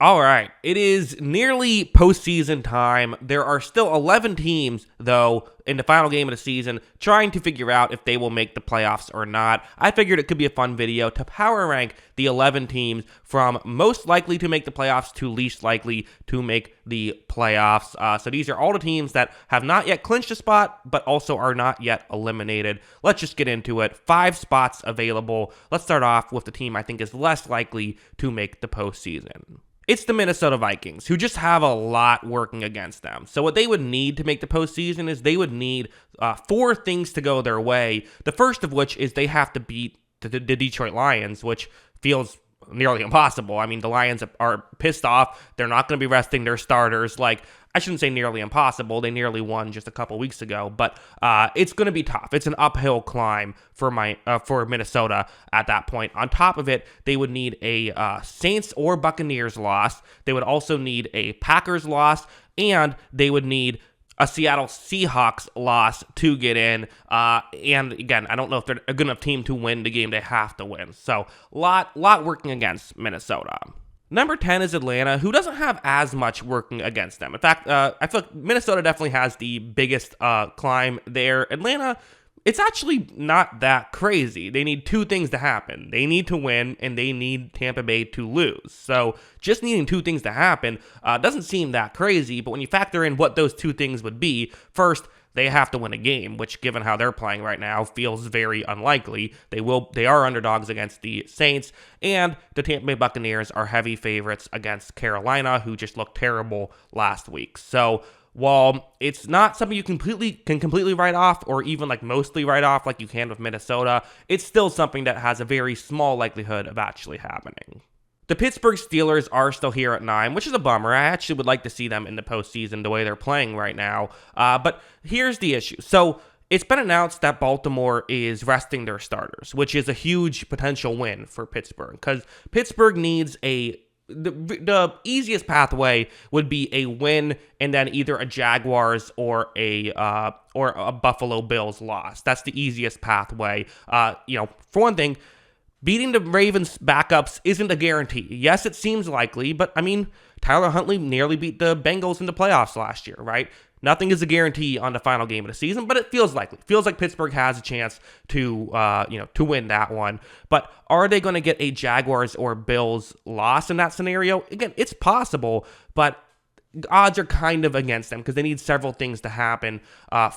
All right, it is nearly postseason time. There are still 11 teams, though, in the final game of the season, trying to figure out if they will make the playoffs or not. I figured it could be a fun video to power rank the 11 teams from most likely to make the playoffs to least likely to make the playoffs. So these are all the teams that have not yet clinched a spot, but also are not yet eliminated. Let's just get into it. 5 spots available. Let's start off with the team I think is less likely to make the postseason. It's the Minnesota Vikings, who just have a lot working against them. So what they would need to make the postseason is they would need 4 things to go their way. The first of which is they have to beat the Detroit Lions, which feels nearly impossible. I mean, the Lions are pissed off. They're not going to be resting their starters. I shouldn't say nearly impossible. They nearly won just a couple weeks ago, but it's going to be tough. It's an uphill climb for Minnesota at that point. On top of it, they would need a Saints or Buccaneers loss. They would also need a Packers loss, and they would need a Seattle Seahawks loss to get in. And again, I don't know if they're a good enough team to win the game they have to win. So lot working against Minnesota. Number 10 is Atlanta, who doesn't have as much working against them. In fact, I feel like Minnesota definitely has the biggest climb there. Atlanta, it's actually not that crazy. They need 2 things to happen. They need to win, and they need Tampa Bay to lose. So just needing 2 things to happen doesn't seem that crazy, but when you factor in what those 2 things would be, first, they have to win a game, which, given how they're playing right now, feels very unlikely. They are underdogs against the Saints, and the Tampa Bay Buccaneers are heavy favorites against Carolina, who just looked terrible last week. So while it's not something you can completely write off, or even mostly write off like you can with Minnesota, it's still something that has a very small likelihood of actually happening. The Pittsburgh Steelers are still here at 9, which is a bummer. I actually would like to see them in the postseason the way they're playing right now. But here's the issue. So it's been announced that Baltimore is resting their starters, which is a huge potential win for Pittsburgh, because Pittsburgh needs the easiest pathway would be a win and then either a Jaguars or a Buffalo Bills loss. That's the easiest pathway. For one thing, beating the Ravens backups isn't a guarantee. Yes, it seems likely, but I mean, Tyler Huntley nearly beat the Bengals in the playoffs last year, right? Nothing is a guarantee on the final game of the season, but it feels likely. It feels like Pittsburgh has a chance to win that one. But are they going to get a Jaguars or Bills loss in that scenario? Again, it's possible, but odds are kind of against them because they need several things to happen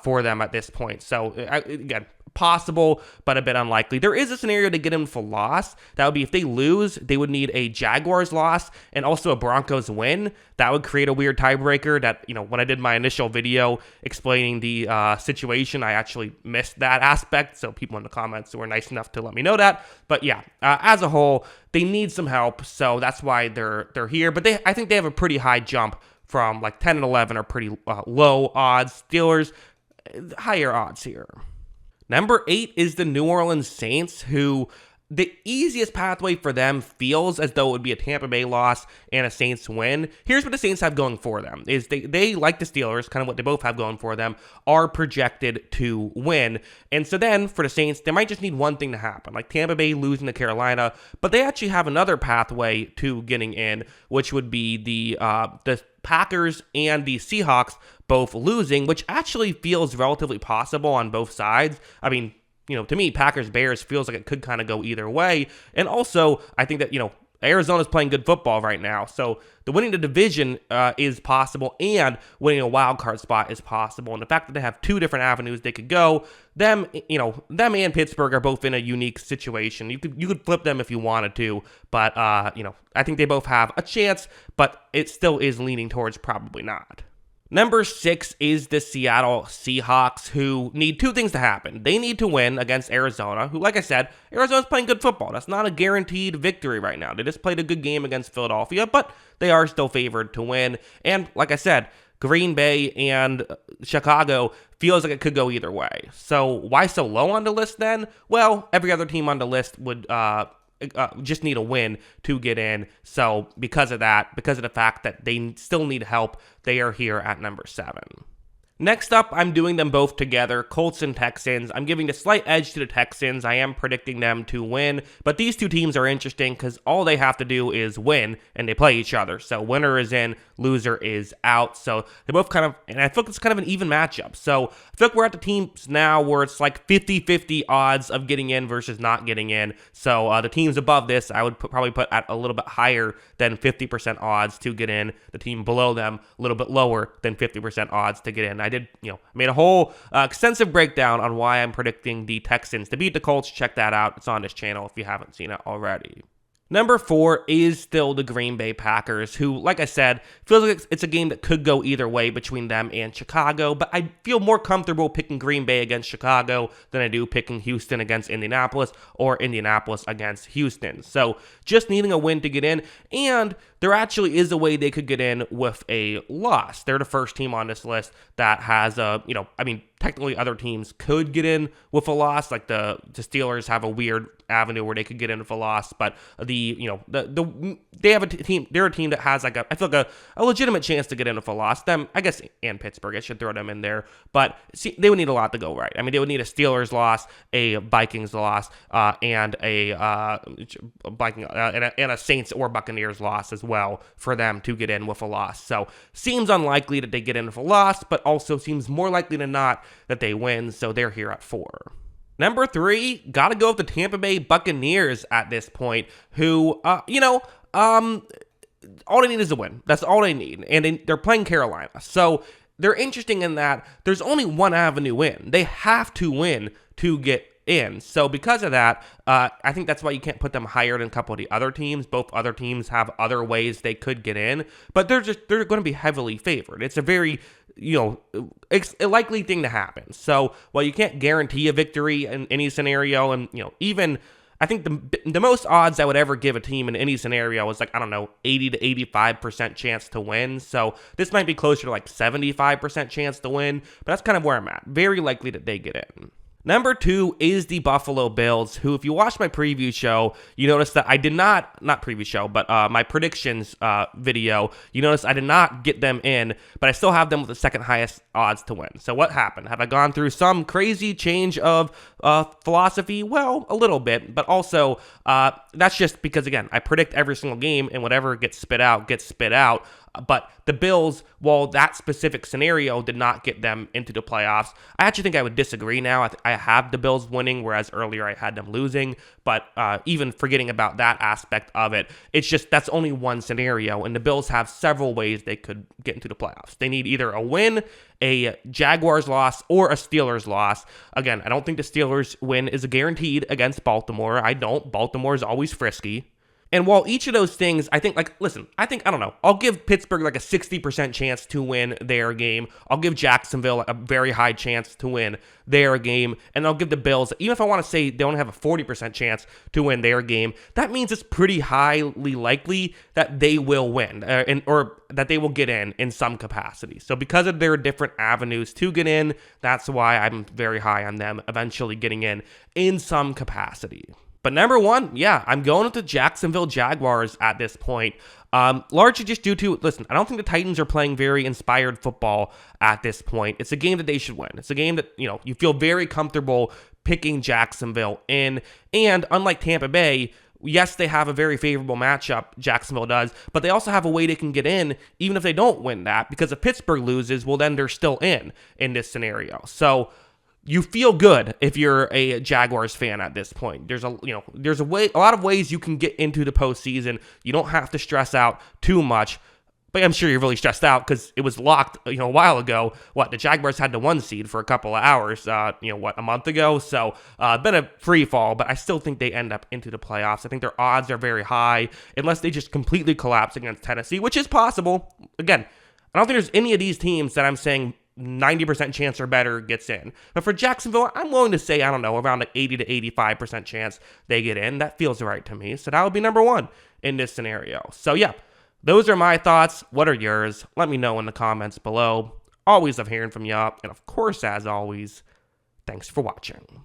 for them at this point. So again, possible, but a bit unlikely. There is a scenario to get them for loss. That would be if they lose, they would need a Jaguars loss and also a Broncos win. That would create a weird tiebreaker that, when I did my initial video explaining the situation, I actually missed that aspect. So people in the comments were nice enough to let me know that. But yeah, as a whole, they need some help. So that's why they're here. But I think they have a pretty high jump from 10 and 11 are pretty low odds. Steelers, higher odds here. Number 8 is the New Orleans Saints, who the easiest pathway for them feels as though it would be a Tampa Bay loss and a Saints win. Here's what the Saints have going for them, is they like the Steelers, kind of what they both have going for them, are projected to win. And so then for the Saints, they might just need one thing to happen, like Tampa Bay losing to Carolina, but they actually have another pathway to getting in, which would be the Packers and the Seahawks both losing, which actually feels relatively possible on both sides. I mean, to me, Packers-Bears feels like it could kind of go either way. And also, I think that, Arizona's playing good football right now. So the winning the division is possible, and winning a wild card spot is possible. And the fact that they have 2 different avenues they could go, them and Pittsburgh are both in a unique situation. You could flip them if you wanted to, but I think they both have a chance, but it still is leaning towards probably not. Number 6 is the Seattle Seahawks, who need 2 things to happen. They need to win against Arizona, who, like I said, Arizona's playing good football. That's not a guaranteed victory right now. They just played a good game against Philadelphia, but they are still favored to win. And like I said, Green Bay and Chicago feels like it could go either way. So why so low on the list then? Well, every other team on the list would just need a win to get in. So because of the fact that they still need help, they are here at number 7. Next up, I'm doing them both together, Colts and Texans. I'm giving the slight edge to the Texans. I am predicting them to win, but these two teams are interesting because all they have to do is win, and they play each other. So winner is in, loser is out. So they both kind of, and I feel like it's kind of an even matchup. So I feel like we're at the teams now where it's like 50-50 odds of getting in versus not getting in. So the teams above this, I would probably put at a little bit higher than 50% odds to get in. The team below them, a little bit lower than 50% odds to get in. I did, made a whole extensive breakdown on why I'm predicting the Texans to beat the Colts. Check that out. It's on this channel if you haven't seen it already. Number 4 is still the Green Bay Packers, who, like I said, feels like it's a game that could go either way between them and Chicago, but I feel more comfortable picking Green Bay against Chicago than I do picking Houston against Indianapolis or Indianapolis against Houston. So just needing a win to get in, and there actually is a way they could get in with a loss. They're the first team on this list that has technically other teams could get in with a loss, like the Steelers have a weird avenue where they could get in with a loss, but they have a team, they're a team that has like I feel like a legitimate chance to get in with a loss. Them, I guess, and Pittsburgh, I should throw them in there, but see, they would need a lot to go right. I mean, they would need a Steelers loss, a Vikings loss, and a Saints or Buccaneers loss as well for them to get in with a loss. So seems unlikely that they get in with a loss, but also seems more likely than not that they win, so they're here at 4. Number 3, gotta go with the Tampa Bay Buccaneers at this point, who, all they need is a win. That's all they need, and they're playing Carolina. So they're interesting in that there's only one avenue in. They have to win to get in. So because of that, I think that's why you can't put them higher than a couple of the other teams. Both other teams have other ways they could get in, but they're going to be heavily favored. It's a very it's a likely thing to happen. So while you can't guarantee a victory in any scenario, and even I think the most odds I would ever give a team in any scenario is 80 to 85% chance to win. So this might be closer to 75% chance to win, but that's kind of where I'm at. Very likely that they get in. Number 2 is the Buffalo Bills, who, if you watched my preview show, you noticed that I did not preview show, but my predictions video, you noticed I did not get them in, but I still have them with the second highest odds to win. So what happened? Have I gone through some crazy change of philosophy? Well, a little bit, but also that's just because, again, I predict every single game, and whatever gets spit out, gets spit out. But the Bills, while that specific scenario did not get them into the playoffs, I actually think I would disagree now. I have the Bills winning, whereas earlier I had them losing. But even forgetting about that aspect of it, it's just that's only one scenario, and the Bills have several ways they could get into the playoffs. They need either a win, a Jaguars loss, or a Steelers loss. Again, I don't think the Steelers win is guaranteed against Baltimore. I don't. Baltimore is always frisky. And while each of those things, I think, I'll give Pittsburgh a 60% chance to win their game. I'll give Jacksonville a very high chance to win their game. And I'll give the Bills, even if I want to say they only have a 40% chance to win their game, that means it's pretty highly likely that they will win or that they will get in some capacity. So because of their different avenues to get in, that's why I'm very high on them eventually getting in some capacity. But number 1, I'm going with the Jacksonville Jaguars at this point. Largely just due to, I don't think the Titans are playing very inspired football at this point. It's a game that they should win. It's a game that, you feel very comfortable picking Jacksonville in. And unlike Tampa Bay, yes, they have a very favorable matchup, Jacksonville does, but they also have a way they can get in even if they don't win that, because if Pittsburgh loses, well, then they're still in this scenario. So you feel good if you're a Jaguars fan at this point. There's a lot of ways you can get into the postseason. You don't have to stress out too much, but I'm sure you're really stressed out because it was locked, a while ago. The Jaguars had the 1 seed for a couple of hours, a month ago. So been a free fall, but I still think they end up into the playoffs. I think their odds are very high unless they just completely collapse against Tennessee, which is possible. Again, I don't think there's any of these teams that I'm saying 90% chance or better gets in. But for Jacksonville, I'm willing to say, around 80 to 85% chance they get in. That feels right to me. So that would be number 1 in this scenario. So those are my thoughts. What are yours? Let me know in the comments below. Always love hearing from you. And of course, as always, thanks for watching.